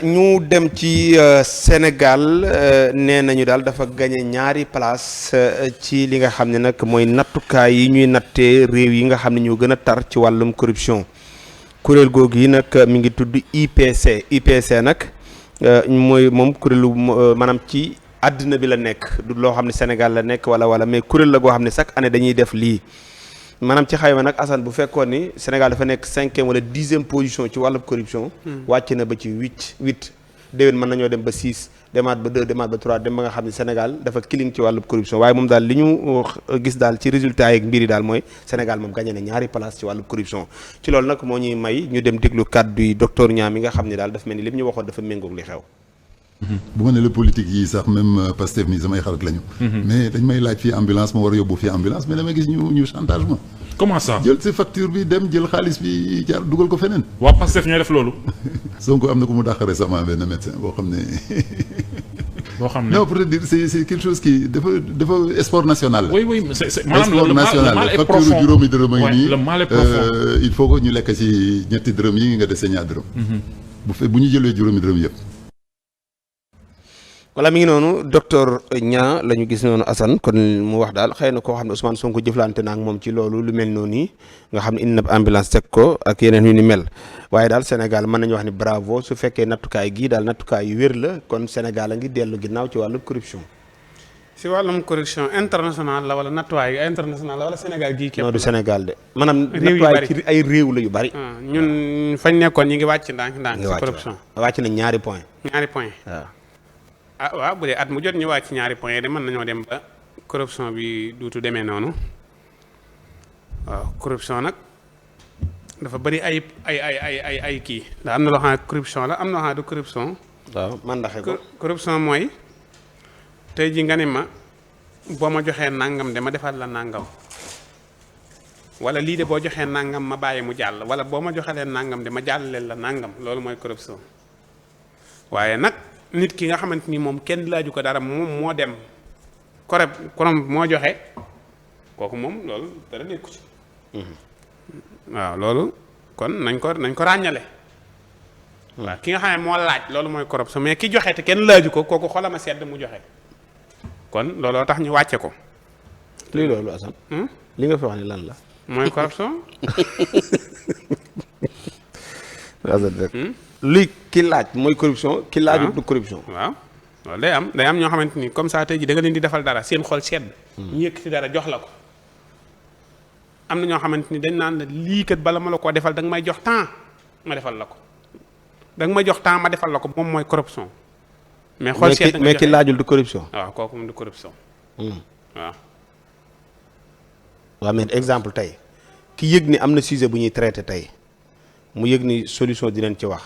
ñu dem ci Sénégal nee nañu daal dafa gagné ñaari place ci li nga xam ne nag mooy nattukaay yi ñuy nattee réew yi nga xam ne ñoo gën a tar ci wàllum corruption kuréel googu yi nag mi ngi tudd IPC nag mooy moom kuréelu maanaam ci àddina bi la nekk du loo xam ne Sénégal la nekk wala mais kuréel la goo xam ne chaque année dañuy def lii maanaam ci xayma nag Assane bu fekkoon ni Sénégal dafa nekk 5e wala 10e position ci wàllu corruption. wàcc na ba ci 8 déwén mën nañoo dem ba 6 demaat ba 2 demaat ba 3 dem ba nga xam ne Sénégal dafa kiling ci wàllu corruption waaye moom daal li ñu gis daal ci résultat yeeg mbir yi daal mooy Sénégal moom gagné na ñaari place ci wàllu corruption ci loolu nag moo ñuy may ñu dem déglu kàddu yi docteur Niang mi nga xam ne daal dafa mel ni li ñu waxoon dafa méngoog li xew. bu ma ne la politique yi sax même Pastef mi samay xarit lañu. mais dañ may laaj fii ambulance ma war a yóbbu fii ambulance mais damay gis ñu chantage ma. comment ça jël si facture bi dem jël xaalis bi jaar dugal ko feneen. waa Pastef ñooy def loolu. Sonko am na ko mu dàq récemment benn médecin boo xam ne. non pour te dire c'est quelque chose qui dafa sport national la. oui c'est maanaam le mal est profond facture juróomi dërëm a ngi nii. le mal est profond. il faut que ñu lekk ci ñetti dërëm yi nga dese ñaar dërëm. bu ñu jëlee juróomi dërëm yëpp. voilà mi ngi noonu docteur Niang la ñu gis noonu Assane kon mu wax daal xëy na koo xam ne Ousmane Sonko jëflante na ak moom ci loolu lu mel noonu nii nga xam ne indi na ambulance teg ko ak yeneen yu ni mel waaye daal Sénégal mën nañu wax ni bravo su fekkee nattukaay gii daal nattukaay yu wér la kon Sénégal a ngi dellu ginnaaw ci wàllu corruption. si wàllum corruption international la wala nattuwaay international la wala Sénégal gii. képp non du Sénégal de. maanaam réew yu nattuwaay ci ay réew la yu bari. ñun fañ nekkoon ñi ngi wàcc ndànk si corruption. wàcc na ñaari point waaw. waaw bu dee at mu jot ñu wàcc ci ñaari point de mën nañoo dem ba corruption bi duutu demee noonu waaw corruption nag dafa bëri ay kii ndax am na loo xam ne corruption la am na loo xam ne du corruption. waaw man ndaxee ko corruption mooy tey ji nga ne ma boo ma joxee nangam de ma defal la nangam wala lii de boo joxee nangam ma bàyyi mu jàll wala boo ma joxelee nangam de ma jàllaleel la nangam loolu mooy corruption waaye nag. nit ki nga xamante ni moom kenn laaju ko dara moom moo dem korom moo joxe kooku moom loolu dara nekku ci waaw loolu kon nañ ko ràññale waaw ki nga xam ne moo laaj loolu mooy corruption mais ki joxe te kenn laaju ko kooku xolama sedd mu joxe kon looloo tax ñu wàcce ko lii loolu Assane li nga fi wax ni lan la mooy corruption li ki laaj mooy corruption ki laajut du corruption. waaw loolu day am ñoo xamante ni comme ça tey ji da nga leen di defal dara seen xol sedd. ñu yëkkati dara jox la ko. am na ñoo xamante ni dañ naan la lii kat bala ma la koo defal da nga may jox temps ma defal la ko da nga may jox temps ma defal la ko moom mooy corruption. mais xol sedd mais ki laajul du corruption. waaw kooku moom du corruption. waaw. waaw mais exemple tey ki yëg ni am na sujet bu ñuy traité tey. mu yëg ni solution dinañ ci wax.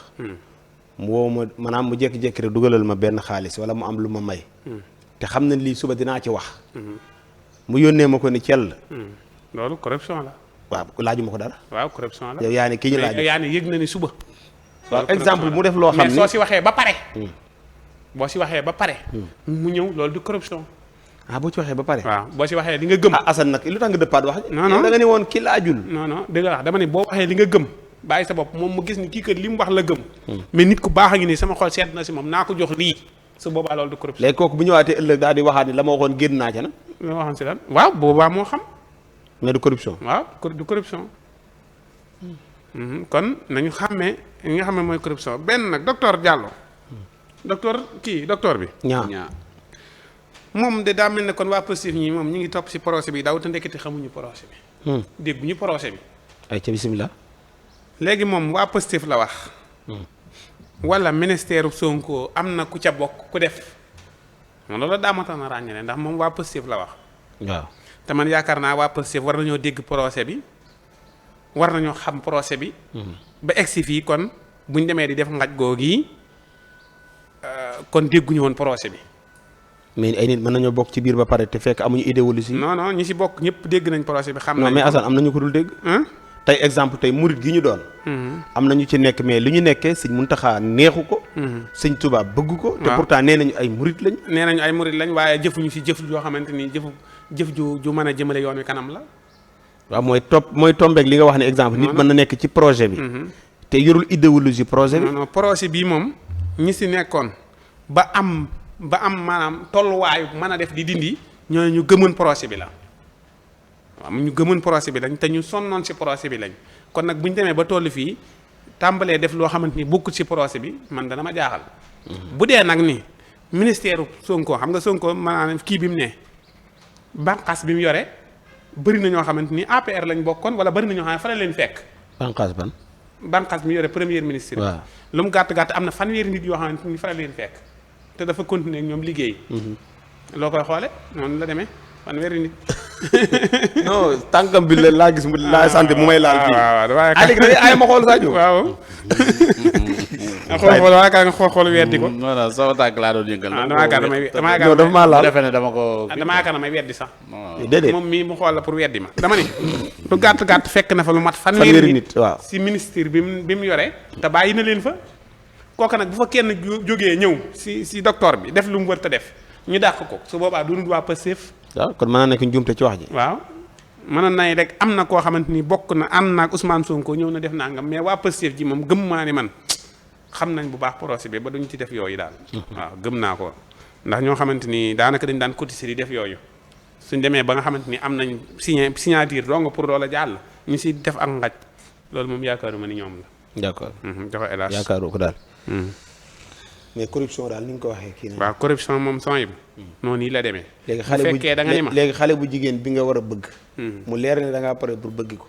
mu woo ma maanaam mu jékki-jékki rek dugalal ma benn xaalis wala mu am lu ma may. te xam na lii suba dinaa ci wax. mu yónnee ma ko ni cell. loolu corruption la. waaw laaju ma ko dara. waaw corruption la yow yaa ni kii ñu laaj. yow yaa ni yëg na ni suba. waaw exemple mu def loo xam ni mais soo si waxee ba pare. boo si waxee ba pare. mu ñëw loolu du corruption. boo ci waxee ba pare. waaw boo si waxee li nga gëm. Assane nag lu tax nga dëppaat wax. non non da nga ne woon ki laajul. non dëgg la dama ne boo waxee li nga gëm. bàyyi sa bopp moom mu gis ni kii kat li mu wax la gëm. mais nit ku baax a ngi nii sama xol sedd na si moom naa ko jox lii su boobaa loolu du corruption. léegi kooku bu ñëwaatee ëllëg daal di waxaat ni la ma waxoon génn naa ca nag. li ma waxoon si lan waaw boobaa moo xam. mais du corruption. waaw du corruption. kon nañu xàmmee li nga xam ne mooy corruption benn nag docteur Diallo. docteur bi. ñaa moom de daa mel ne kon waa Pastef ñi moom ñu ngi topp si procès bi daw te ndekete xamuñu procès bi. dégguñu procès bi. ay ca bisimilah. léegi moom waa Pastef la wax. wala ministère Sonko am na ku ca bokk ku def. moom loolu daa matoon a ràññale ndax moom waa Pastef la wax. waaw te man yaakaar naa waa Pastef war nañoo dégg procès bi war nañoo xam procès bi. ba egsi fii kon buñ demee di def ngaj googu yi kon dégguñu woon procès bi. mais ay nit mën nañoo bokk ci biir ba pare te fekk amuñu idéologie. non ñi si bokk ñëpp dégg nañ procès bi. xam nañ non mais Assane am na ñu ko dul dégg. tey exemple tey murit gi ñu doon. am na ñu ci nekk mais li ñu nekkee sëñ Muntaxa neexu ko. sëñ Tuubaa bëgg ko. te pourtant nee nañu ay murit lañ. nee nañu ay murit lañ waaye jëfuñu si jëf joo xamante ni jëf ju mën a jëmale yoon wi kanam la. waaw mooy tombeek li nga wax ne exemple. nit mën na nekk ci projet bi. te yorul idéologie projet bi. non projet bii moom ñi si nekkoon ba am maanaam tolluwaayu mën a def di dindi ñooñu ñu gëmoon projet bi la waaw ñu gëmoon projet bi lañ te ñu sonnoon si projet bi lañ kon nag bu ñu demee ba toll fii tàmbalee def loo xamante ni bokkut si projet bi man dana ma jaaxal. bu dee nag ni ministère Sonko xam nga Sonko maanaam kii bi mu ne bànqaas bi mu yore bëri na ñoo xamante ni APR lañ bokkoon wala bëri na ñoo xam ne fa la leen fekk. bànqaas ban. bànqaas bi mu yore premier ministre. waaw lu mu gàtt gàtt am na fanweeri nit yoo xamante ni fa la leen fekk te dafa continuer ak ñoom liggéey. loo koy xoole noonu la demee fanweeri nit. non tànkam bi la laa gis mu laa sant mu may laal. waaw waaw Aliou dañuy ay ma xool Sadio. waaw. xool waaye ka nga xool weddi ko. non non sama tànk laa doon yëngal. damaa yaakaar damay non dafa maa laal. defe ne dama ko. damaa yaakaar damay weddi sax. déedéet moom mii mu xool la pour weddi ma. dama ni lu gàtt gàtt fekk na fa lu mat fanweeri nit waaw si ministère bi mu yore. te bàyyi na leen fa. kooka nag bu fa kenn jógee ñëw si docteur bi def lu mu wër te def ñu dàq ko su boobaa du waa Pastef. waaw kon mën naa nekk njuumte ci wax ji. waaw mënoon nañ rek am na koo xamante ni bokk na ànd naag Ousmane Sonko ñëw na def nangam mais waa Pastef ji moom gëm maa ni man xam nañ bu baax procès bi ba duñ ci def yooyu daal. waaw gëm naa ko ndax ñoo xamante ni daanaka dañ daan cotiser di def yooyu suñ demee ba nga xamante ni am nañ signature dong pour loola jàll ñu si def ak ngaj loolu moom yaakaaruma ni ñoom la. d'accord joxe hélas yaakaaru ko daal. mais corruption daal ni nga ko waxee kii na. waaw corruption moom son yi noonu yi la demee. léegi xale bu fekkee da nga ni ma léegi xale bu jigéen bi nga war a bëgg. mu leer ne da ngaa pare pour bëgg ko.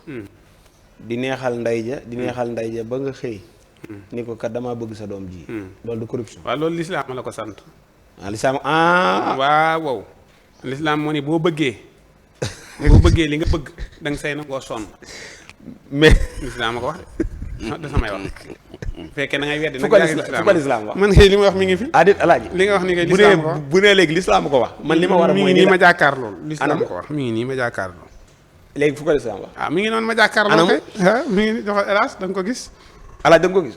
di neexal nday ja ba nga xëy. ni ko kat damaa bëgg sa doom ji. loolu du corruption. waaw loolu lislaam la ko sant. lislaam waaw lislaam moo ni boo bëggee li nga bëgg da nga say nangoo sonn. mais lislaam ma ko wax da samay wax. fekkee da ngay weddi fu ko lislaam wax man kay li ma wax mi ngi fi. adit alaaji li nga wax ni kay lislaam ko wax bu nee léegi lislaam ko wax. man li ma war a mooy mi ngi nii ma jàkkaar loolu. lislaam ko wax mi ngi nii ma jàkkaar loolu. léegi fu ko lislaam wax. mi ngi noonu ma jàkkaar loolu kay. mi ngi joxe hélas da nga ko gis. alaaj da nga ko gis.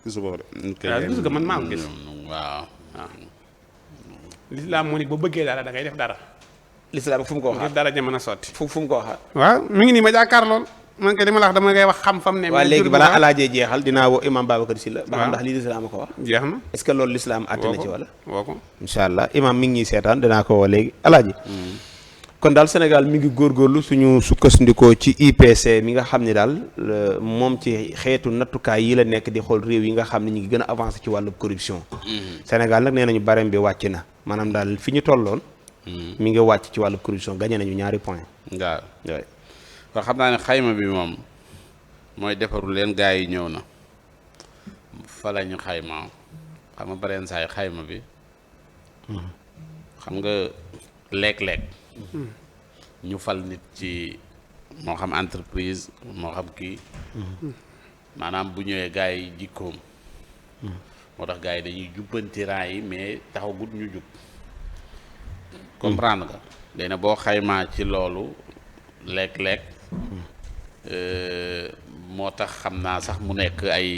gisu ko de. waaw gis nga man maa ko gis. waaw. lislaam moo ni boo bëggee dara da ngay def dara. lislaam fu mu ko waxaat ngir dara ja mën a sotti. fu mu ko waxaat. waaw mi ngi nii ma jàkkaar lool man kay li ma la wax dama ngay wax xam fam ne. waaw léegi balaa alaajee jeexal dinaa woo imam Babacar Sylla ba xam ndax lii lislaam a ko wax. jeex na est-ce que loolu lislaam àtte na ci wala. woo ko incha allah imam mi ngi ñuy seetaan dinaa ko woo léegi alaaji. kon daal Sénégal mi ngi góorgóorlu suñu sukkandikoo ci IPC mi nga xam ne daal moom ci xeetu nattukaay yi la nekk di xool réew yi nga xam ne ñu ngi gën a avancé ci wàllu corruption. Sénégal nag nee nañu barème bi wàcc na maanaam daal fi ñu tolloon. mi ngi wàcc ci wàllu corruption gagné nañu ñaari point. waaw waaw xam naa ne xayma bi moom mooy defarul leen gaa yi ñëw na fa la ñu xayma xam nga bareen saay xayma bi xam nga léeg-léeg ñu fal nit ci moo xam entreprise moo xam kii maanaam bu ñëwee gaa yi jikkoom moo tax gaa yi dañuy jubbanti rang yi mais taxagut ñu jub comprendre nga léegi nag boo xaymaa ci loolu léeg-léeg moo tax xam naa sax mu nekk ay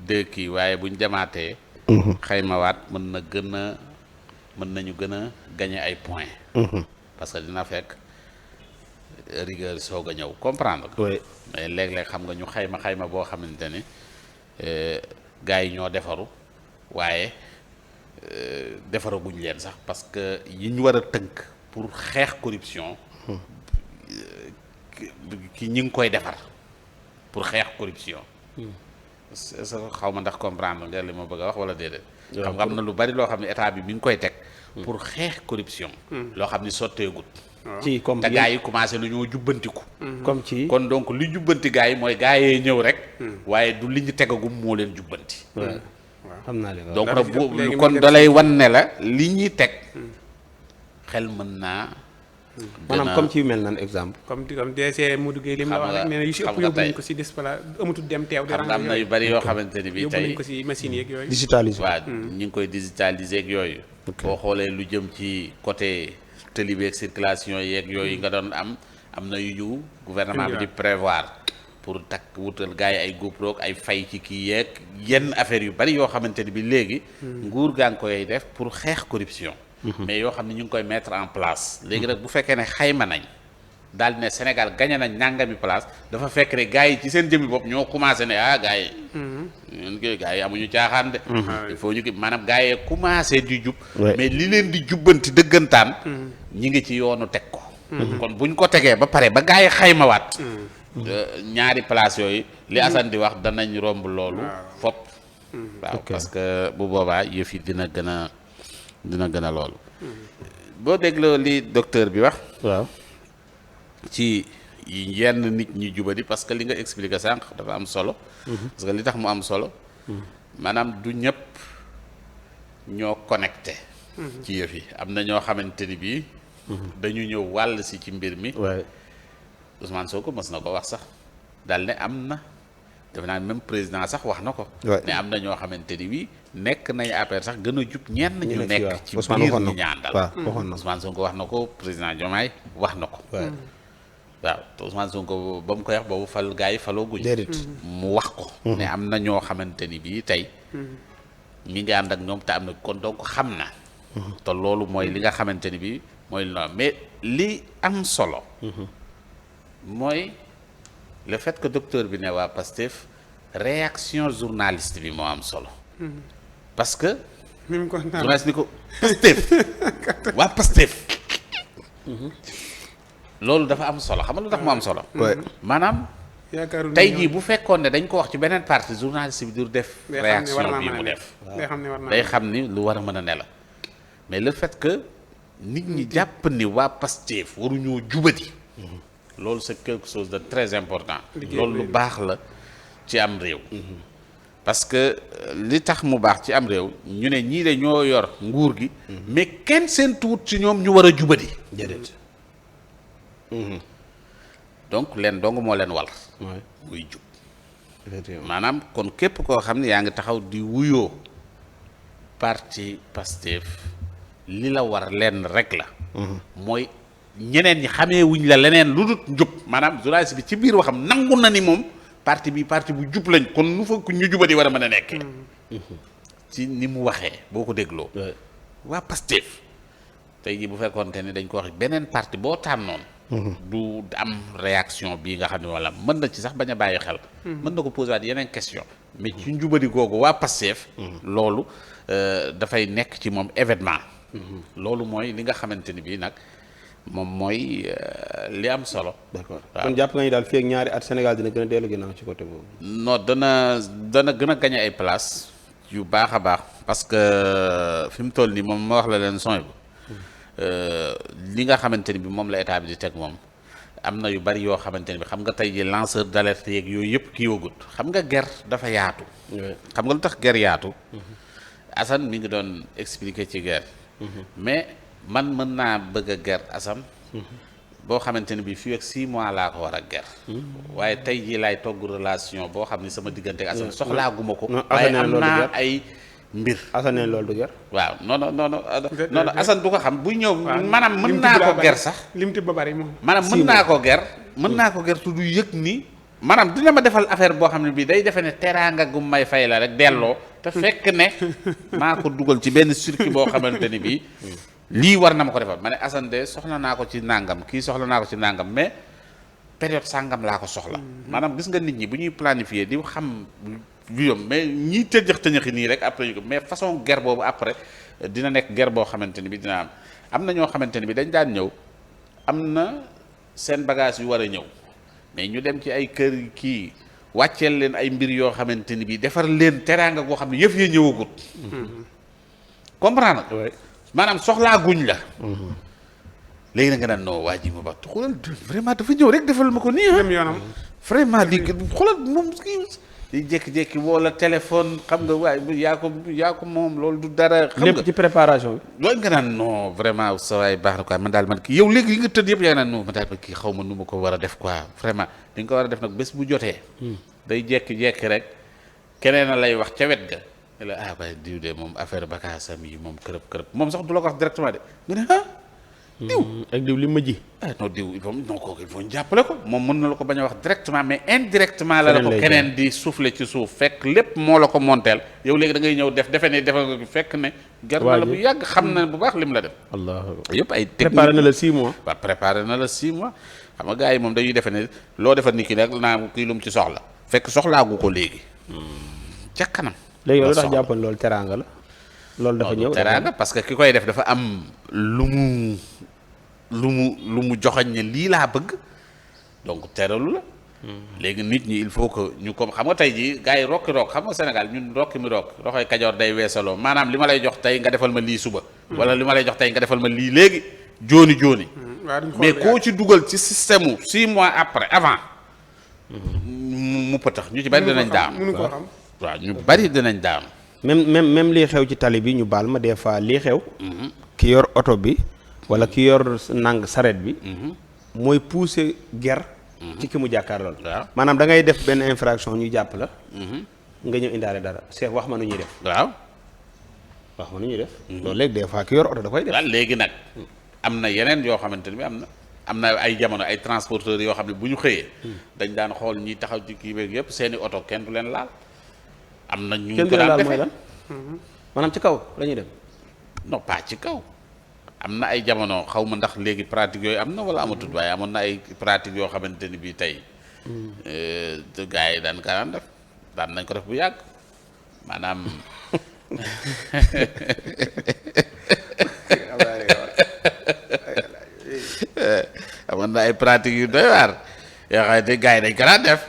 deux kii waaye buñ demaatee xaymawaat mën nañu gën a gagner ay points parce que dina fekk rigueur soog a ñëw comprendre nga mais léeg-léeg xam nga ñu xayma boo xamante ni gars yi ñoo defaru waaye defaraguñ leen sax parce que yi ñu war a tënk pour xeex corruption ki ñi ngi koy defar pour xeex corruption est-ce que xaw ma ndax comprendre nga li ma bëgg a wax wala déedéet xam nga am na lu bari loo xam ne état bi mi ngi koy teg pour xeex corruption loo xam ni sotteegut ci comme te gars yi commencé nañoo jubbantiku comme ci kon donc li jubbanti gars yi mooy gars yee ñëw rek waaye du li ñu tegagum moo leen jubbanti xam naa leen donc nag bu kon dalay wan ne la li ñuy teg xel mën naa maanaam comme ci mel nan exemple comme DC mu duggee lim la wax rek nee na yu si ëpp yóbbu nañ ko si display amatul dem teew di xam nga am na yu bari yoo xamante ni bi yóbbu tey nañ ko si machine yeeg yooyu digitalisé waaw ñu ngi koy digitaliser ak yooyu boo xoolee lu jëm ci côté télé bi ak circulation yeeg yooyu nga doon am na yu ñu gouvernement bi di prévoir pour takk wutal gars yi ay GoPro ay fay ci kii yeeg yenn affaire yu bari yoo xamante ni bi léegi nguur gaa ngi koy def pour xeex corruption mais yoo xam ne ñu ngi koy mettre en place léegi nag bu fekkee ne xayma nañ daal ne Sénégal gagné nañ nangami place dafa fekk ne gars yi ci seen jëmmi bopp ñoo commencé ne gars yi. ñun kay gars yi amuñu caaxaan de. il faut ñu maanaam gars yi commencé di jub. mais li leen di jubbanti dëggantaan. ñi ngi ci yoonu teg ko. kon buñ ko tegee ba pare ba gars yi xaymawaat. ñaari place yooyu li Assane di wax danañ romb loolu. fop waaw parce que bu boobaa yëf yi dina gën a loolu. boo dégloo li docteur bi wax. waaw. ci yenn nit ñi jubadi parce que li nga expliqué sànq dafa am solo. parce que li tax mu am solo. maanaam du ñëpp ñoo connecté. ci yëf yi am na ñoo xamante ni bii. dañu ñëw wàll si ci mbir mi. Ousmane Sonko mës na ko wax sax daal ne am na defe naa même président sax wax na ko. ne am na ñoo xamante ni bii nekk nañ affaire sax gën a jub ñenn ñu nekk ci biir ñu ñaandal. Ousmane Sonko wax na ko président Diomaye wax na ko. waaw te Ousmane Sonko ba mu koy wax boobu fal gars yi faloo guñ mu wax ko ne am na ñoo xamante ni bii tey mi ngi ànd ak ñoom te am na kon donc xam na te loolu mooy li nga xamante ni bii mooy li mais li am solo mooy le fait que docteur bi ne waa Pastef réaction journaliste bi moo am solo parce que journaliste ni ko Pastef waa Pastef loolu dafa am solo xam nga lu tax mu am solo. maanaam. tey jii bu fekkoon ne dañ ko wax ci beneen partie journaliste bi du def. réaction bii mu def. day xam ni lu war a mën a ne la. mais le fait que nit ñi jàpp ni waa Pastef waruñoo jubati. loolu c'est quelque chose de très important. loolu lu baax la ci am réew. parce que li tax mu baax ci am réew ñu ne ñii de ñoo yor nguur gi. mais kenn seen tuut ci ñoom ñu war a jubati. donc leen dong moo leen wal muy jub maanaam kon képp koo xam ne yaa ngi taxaw di wuyoo parti Pastef li la war lenn rek la mooy ñeneen ñi xamee wuñ la leneen lu dul njub maanaam journaliste bi ci biir waxam nangu na ni moom parti bi parti bu jub lañ kon nu fa ñu jubadi war a mën a nekkee ci ni mu waxee boo ko dégloo waa Pastef tey jii bu fekkoonte ni dañ ko wax beneen parti boo tànnoon du am réaction bii nga xam ne wala mën na ci sax bañ a bàyyi xel mën na ko posé waat yeneen question mais ci njubadi googu waa Pastef loolu dafay nekk ci moom événement loolu mooy li nga xamante ni bii nag moom mooy li am solo. d'accord kon jàpp nga ni daal fii ak ñaari at Sénégal dina gën a dellu ginnaaw ci côté boobu. non dana gën a gagné ay place yu baax a baax parce que fi mu toll nii moom ma wax la leen son bu li nga xamante ni bi moom la état bi di teg moom am na yu bari yoo xamante ni bi xam nga tey ji lanceur d'alerte yeeg yooyu yëpp kii wagut xam nga guerre dafa yaatu. xam nga lu tax guerre yaatu. Assane mi ngi doon expliquer ci guerre. mais man mën naa bëgg a guerre Assane. boo xamante ni bi fii ak 6 mois laa ko war a guerre. waaye tey jii laay togg relation boo xam ni sama diggante ak Assane soxlaaguma ko. waaye am naa ay. mbir Assane loolu du ger. waaw non Assane du ko xam buy ñëw. maanaam mën naa ko ger sax. limti ba bari moom. maanaam mën naa ko ger. mën naa ko ger tu du yëg ni. maanaam dina ma defal affaire boo xam ne bii day defe ne teraanga gu may fay la rek delloo. te fekk ne maa ko dugal ci benn circuit boo xamante ni bii. lii war na ma ko defal ma ne Assane de soxla naa ko ci nàngam kii soxla naa ko ci nàngam mais période sàngam laa ko soxla. maanaam gis nga nit ñi bu ñuy planifier di xam. mais ñii tëñëxi nii rek après mais façon guerre boobu après dina nekk guerre boo xamante ni bi dina am na ñoo xamante ni bi dañ daan ñëw am na seen bagage yu war a ñëw mais ñu dem ci ay kër kii wàcceel leen ay mbir yoo xamante ni bi defar leen teraanga goo xam ne yëf ya ñëwagut comprendre maanaam soxlaa guñ la léegi na nga naan non waa ji ma ba xoolal vraiment dafa ñëw rek defal ma ko nii dem yoonam vraiment lii xoolal moom di jékki-jékki wala téléphone xam nga waaye yaa ko moom loolu du dara. xam nga lépp ci préparation bi. loolu nga naan non vraiment sa waay baax na quoi man daal man kii yow léegi li nga tëdd yëpp yaa naan non man daal man kii xaw ma nu ma ko war a def quoi vraiment li nga ko war a def nag bés bu jotee. day jékki-jékki rek keneen a lay wax ca wet ga ne la waaye diw de moom affaire bakaasam yi moom kërëb moom sax du la ko wax directement de nga ne diw ak diw li ma ji. non diw il faut non kooku il faut ñu jàppale ko moom mën na la ko bañ a wax directement mais indirectement la ko keneen di souffler ci suuf fekk lépp moo la ko monteel yow léegi da ngay ñëw defal nga fekk ne ger na la bu yàgg xam na bu baax lim la def allah yëpp ay préparé na la 6 mois. waaw préparé na la 6 mois xam nga gars yi moom dañuy defe ne loo defal nit ki rek naa kii lu mu ci soxla fekk soxlaagu ko léegi ca kanam. léegi loolu tax jàppoon loolu teraanga la. loolu dafa ñëw teraanga parce que ki koy def dafa am lu mu joxañ ne lii laa bëgg donc teralu la. léegi nit ñi il faut que ñu comme xam nga tey jii gars yi rokki xam nga Sénégal ñun rokki mi roxoy kajoor day weesaloo maanaam li ma lay jox tey nga defal ma lii suba. wala li ma lay jox tey nga defal ma lii léegi jooni. mais koo ci dugal ci système mu 6 mois après avant. mu pëtax ñu ci bari dinañ daam. waaw ñu bari dinañ daam. même lii xew ci tali bi ñu baal ma des fois lii xew. ki yor oto bi wala ki yor saret bi. mooy pousser ger. ci ki mu jàkkaar lool. waaw maanaam da ngay def benn infraction ñu jàpp la. nga ñëw indaale dara Cheikh wax ma nu ñuy def. waaw. wax ma nu ñuy def. loolu léegi des fois ki yor oto da koy def. waaw léegi nag am na yeneen yoo xamante ni am na ay jamono ay transporteurs yoo xam ne bu ñu xëyee. dañ daan xool ñi taxaw ci kii beeg yëpp seeni oto kenn du leen laal. am na ñu ko daan defee maanaam ci kaw la ñuy dem. non pas ci kaw. am na ay jamono xaw ma ndax léegi pratique yooyu am na wala amatut waaye amoon na ay pratique yoo xamante ni bii tey gars yi daan ka def daan nañ ko def bu yàgg maanaam amoon na ay pratique yu doy waar yoo xamante gars yi dañ ko daan def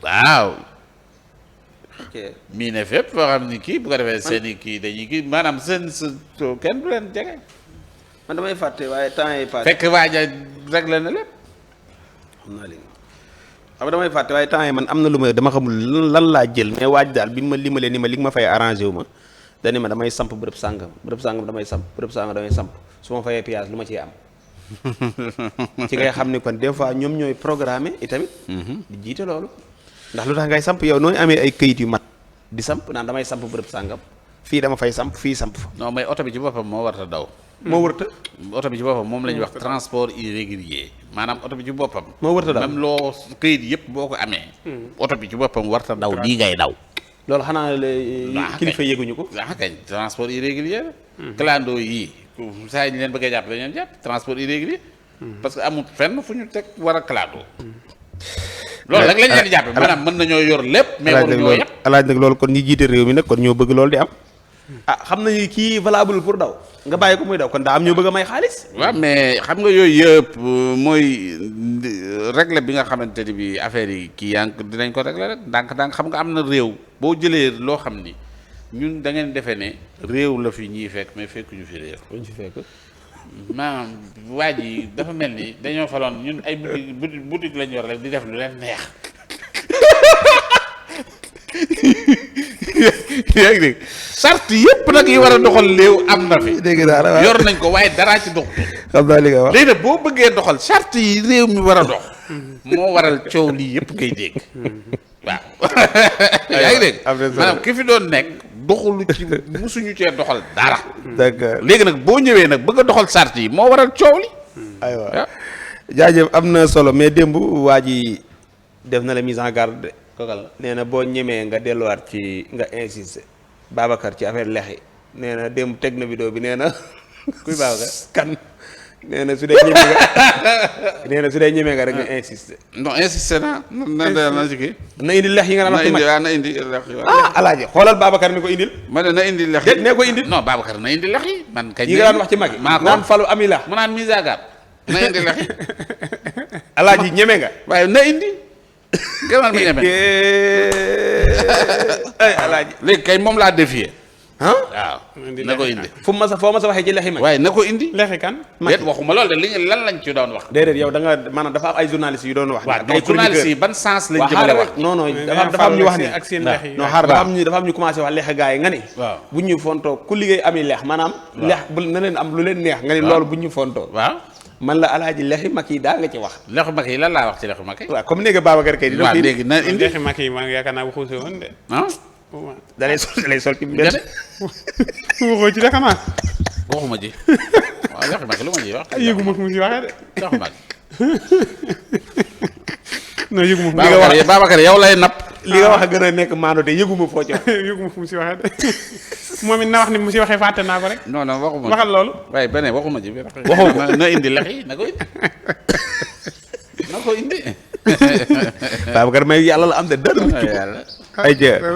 waaw mii ne fépp foo xam ni kii bu ko defee seen i kii dañuy kii maanaam seen kenn du leen jege. man damay fàtte waaye temps yi passé fekk waaja réglé na lépp. xam naa léegi xam nga damay fàtte waaye temps yi man am na lu ma dama xamul lan laa jël mais waaj daal bi ma limalee ni ma li nga ma fay arrangé wu ma dani ma damay samp bërëb sàngam damay samp bërëb sàngam damay samp su ma fayee pièce lu ma ciy am. ci ngay xam ni kon des fois ñoom ñooy programmé itamit. di jiite loolu. ndax lu tax ngay samp yow nooy amee ay këyit yu mat di samp naan damay samp bërëb sàngam fii dama fay samp fii samp fa. non mais oto bi ci boppam moo warta daw. moo wërta oto bi ci boppam moom la ñuy wax transport irrégulier maanaam oto bi ci boppam. moo wërta daw même loo këyit yëpp boo ko amee. oto bi ci boppam warta daw lii ngay daw. loolu xanaa kilifa yéguñu ko. waaw kañ transport irrégulier. clando yii saa yi ñu leen bëggee jàpp dañu leen jàpp transport irrégulier. parce que amul fenn fu ñu teg war a clando. loolu rek lañ leen di jàppe maanaam mën nañoo yor lépp. mais waruñoo yëpp alaaj nag loolu kon ñi jiite réew mi nag kon ñoo bëgg loolu di am. xam nañu kii valable pour daw nga bàyyi ko muy daw kon daa am ñoo bëgg a may xaalis. waaw mais xam nga yooyu yëpp mooy régler bi nga xamante ni bi affaire yi kii yaa ngi dinañ ko régler rek ndànk-ndànk xam nga am na réew boo jëlee loo xam ni ñun da ngeen defee ne réew la fi ñii fekk mais fekkuñu fi réew. ñu fi fekk. maanaam waa ji dafa mel ni dañoo faloon ñun ay boutique lañ yor rek di def lu leen neex. yaa ngi dégg charte yëpp nag yi war a doxal léew am na fi. dégg naa yor nañ ko waaye daraa ci dox. xam naa li nga wax léegi nag boo bëggee doxal charte yi réew mi war a dox. moo waral coow lii yëpp ngay dégg. waaw. yaa ngi dégg maanaam ki fi doon nekk doxalu ci musuñu cee doxal dara. d'accord léegi nag boo ñëwee nag bëgg a doxal charte yi moo waral coow li. aywa jaajëf am na solo mais démb waa ji def na la mise en garde. nee na boo ñemee nga delluwaat ci nga insister Babacar ci affaire lex yi nee na démb teg na vidéo bi nee na kuy Babacar kan nee na su dee ñemee nga nee na su dee ñemee nga rek nga insister. non insister na na ci kii. na indi lex yi nga naan na indi lex yi. alaaji xoolal Babacar mi ko indil. ma ne na indi lex yi nee ko indil. non Babacar na indi lex yi man kañ. yi nga daan wax ci mag yi naan falu ami la mu naan mise à garde na indi lex yi. alaaji ñeme nga. waaye na indi. gënal ma ñeme. ay alaaji léegi kay moom laa défier. ah waaw na ko indi. fu ma sa foo ma sa waxee ci lexi mag. waaye na ko indi. lexi kan. déet waxuma loolu de li lan lañ ci doon wax. déedéet yow da nga maanaam dafa am ay journalistes yu doon wax. waaw donc journalistes yi ban sens lañ jëmale wax. non non dafa am ñu wax ni ak seen lex yi. non xaar dafa am ñu commencé wax lex gaa yi nga ni. waaw bu ñu fontoo ku liggéey ami lex maanaam. lex bu na leen am lu leen neex nga ni loolu bu ñu fontoo. waaw man la alaaji lexi mag yi daa nga ci wax. lexu mag yi lan laa wax ci lexu mag yi. waaw comme ni nga Babacar kay. waaw léegi na indi lexi mag yi man yaakaar naa waxu si woon de. ah. da lay sol ci mbedd. waxoo ci de xanaa. waxuma ji waaw lexu mag lu ma ji wax. yëguma fu mu si waxee de. lexu mag. non yëguma fu mu. Babacar yow lay napp. li nga wax a gën a nekk maando te yëguma foo ci wax. yëguma fu mu si waxee de moom it na wax ni mu si waxee fàtte naa ko rek. non non waxuma waxal loolu. waaye beneen waxuma ji. waxoo ko na indi lex yi na ko indi. ko indi. Babacar may yàlla la am de dara. yàlla. ay jë